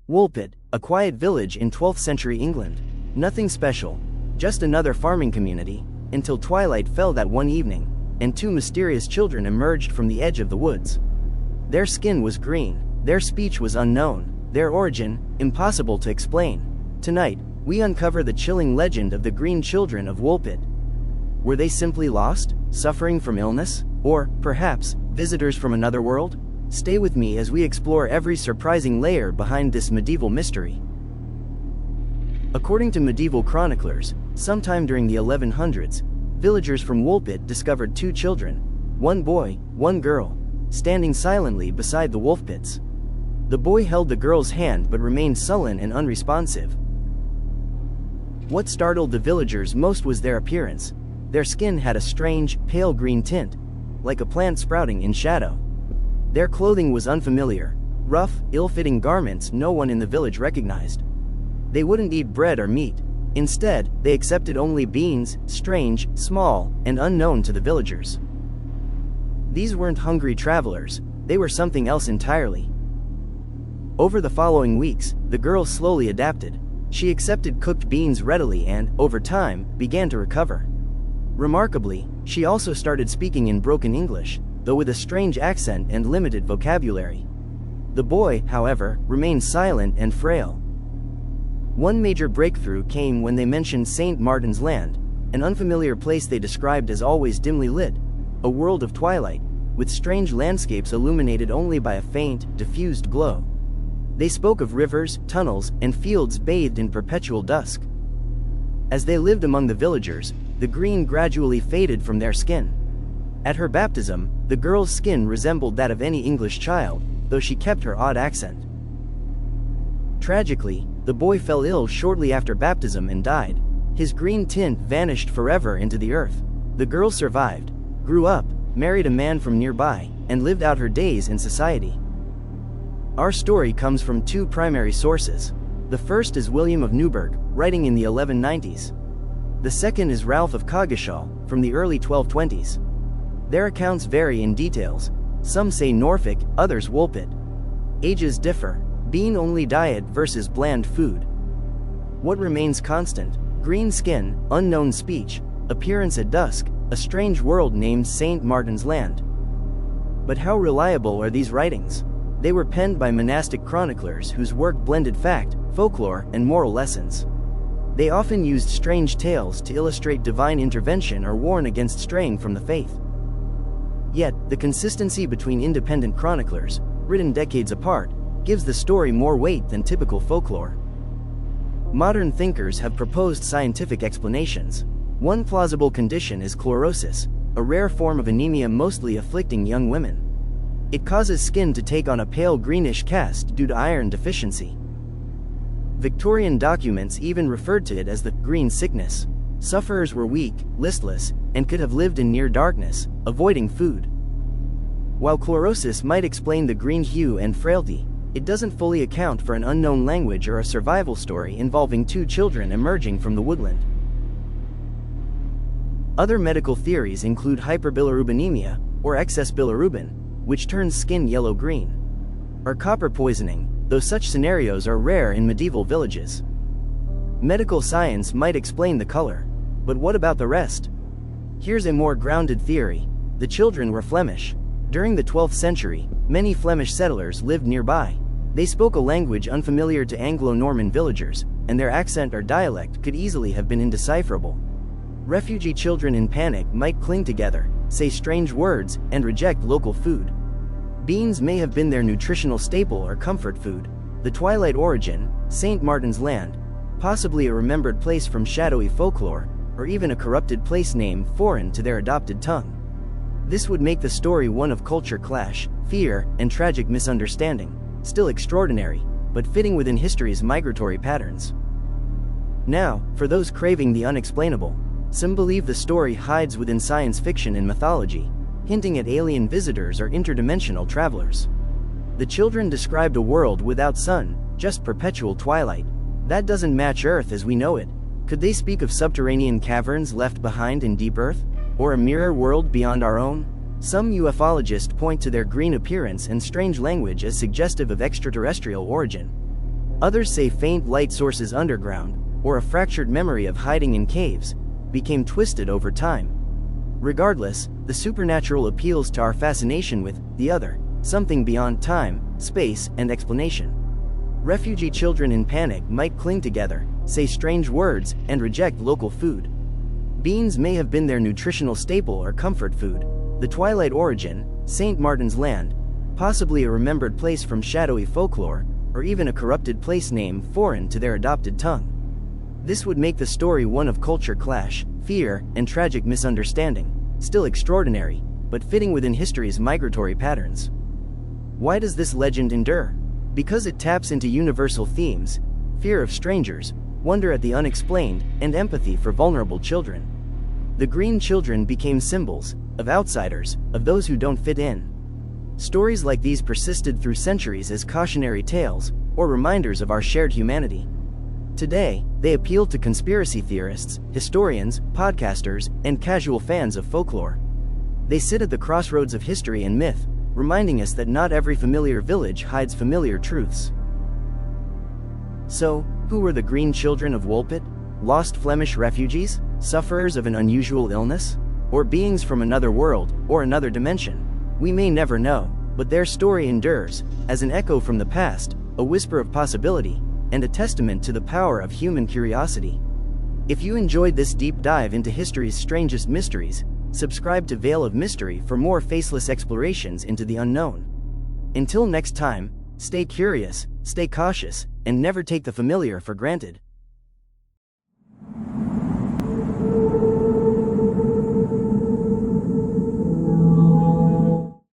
Woolpit, a quiet village in 12th century England. Nothing special, just another farming community, until twilight fell that one evening, and two mysterious children emerged from the edge of the woods. Their skin was green, their speech was unknown, their origin, impossible to explain. Tonight, we uncover the chilling legend of the Green Children of Woolpit. Were they simply lost, suffering from illness, or, perhaps, visitors from another world? Stay with me as we explore every surprising layer behind this medieval mystery. According to medieval chroniclers, sometime during the 1100s, villagers from Woolpit discovered two children, one boy, one girl, standing silently beside the wolf pits. The boy held the girl's hand but remained sullen and unresponsive. What startled the villagers most was their appearance. Their skin had a strange, pale green tint, like a plant sprouting in shadow. Their clothing was unfamiliar, rough, ill-fitting garments no one in the village recognized. They wouldn't eat bread or meat. Instead, they accepted only beans, strange, small, and unknown to the villagers. These weren't hungry travelers, they were something else entirely. Over the following weeks, the girl slowly adapted. She accepted cooked beans readily and, over time, began to recover. Remarkably, she also started speaking in broken English, though with a strange accent and limited vocabulary. The boy, however, remained silent and frail. One major breakthrough came when they mentioned St. Martin's Land, an unfamiliar place they described as always dimly lit, a world of twilight, with strange landscapes illuminated only by a faint, diffused glow. They spoke of rivers, tunnels, and fields bathed in perpetual dusk. As they lived among the villagers, the green gradually faded from their skin. At her baptism, the girl's skin resembled that of any English child, though she kept her odd accent. Tragically, the boy fell ill shortly after baptism and died. His green tint vanished forever into the earth. The girl survived, grew up, married a man from nearby, and lived out her days in society. Our story comes from two primary sources. The first is William of Newburgh, writing in the 1190s. The second is Ralph of Coggeshall, from the early 1220s. Their accounts vary in details. Some say Norfolk, others Woolpit. Ages differ. Bean-only diet versus bland food. What remains constant? Green skin, unknown speech, appearance at dusk, a strange world named St. Martin's Land. But how reliable are these writings? They were penned by monastic chroniclers whose work blended fact, folklore, and moral lessons. They often used strange tales to illustrate divine intervention or warn against straying from the faith. Yet, the consistency between independent chroniclers, written decades apart, gives the story more weight than typical folklore. Modern thinkers have proposed scientific explanations. One plausible condition is chlorosis, a rare form of anemia mostly afflicting young women. It causes skin to take on a pale greenish cast due to iron deficiency. Victorian documents even referred to it as the green sickness. Sufferers were weak, listless, and could have lived in near darkness, avoiding food. While chlorosis might explain the green hue and frailty, it doesn't fully account for an unknown language or a survival story involving two children emerging from the woodland. Other medical theories include hyperbilirubinemia, or excess bilirubin, which turns skin yellow-green, or copper poisoning, though such scenarios are rare in medieval villages. Medical science might explain the color, but what about the rest? Here's a more grounded theory. The children were Flemish. During the 12th century, many Flemish settlers lived nearby. They spoke a language unfamiliar to Anglo-Norman villagers, and their accent or dialect could easily have been indecipherable. Refugee children in panic might cling together, say strange words, and reject local food. Beans may have been their nutritional staple or comfort food. The twilight origin, St. Martin's Land, possibly a remembered place from shadowy folklore, or even a corrupted place name foreign to their adopted tongue. This would make the story one of culture clash, fear, and tragic misunderstanding, still extraordinary, but fitting within history's migratory patterns. Now, for those craving the unexplainable, some believe the story hides within science fiction and mythology, hinting at alien visitors or interdimensional travelers. The children described a world without sun, just perpetual twilight. That doesn't match Earth as we know it. Could they speak of subterranean caverns left behind in deep Earth? Or a mirror world beyond our own? Some ufologists point to their green appearance and strange language as suggestive of extraterrestrial origin. Others say faint light sources underground, or a fractured memory of hiding in caves, became twisted over time. Regardless, the supernatural appeals to our fascination with the other, something beyond time, space, and explanation. Refugee children in panic might cling together, say strange words, and reject local food. Beans may have been their nutritional staple or comfort food. The Twilight origin, St. Martin's Land, possibly a remembered place from shadowy folklore, or even a corrupted place name foreign to their adopted tongue. This would make the story one of culture clash, fear, and tragic misunderstanding, still extraordinary, but fitting within history's migratory patterns. Why does this legend endure? Because it taps into universal themes: fear of strangers, wonder at the unexplained, and empathy for vulnerable children. The Green Children became symbols of outsiders, of those who don't fit in. Stories like these persisted through centuries as cautionary tales, or reminders of our shared humanity. Today, they appeal to conspiracy theorists, historians, podcasters, and casual fans of folklore. They sit at the crossroads of history and myth, reminding us that not every familiar village hides familiar truths. So, who were the Green Children of Woolpit? Lost Flemish refugees? Sufferers of an unusual illness? Or beings from another world, or another dimension? We may never know, but their story endures, as an echo from the past, a whisper of possibility, and a testament to the power of human curiosity. If you enjoyed this deep dive into history's strangest mysteries, subscribe to Veil of Mystery for more faceless explorations into the unknown. Until next time, stay curious, stay cautious, and never take the familiar for granted.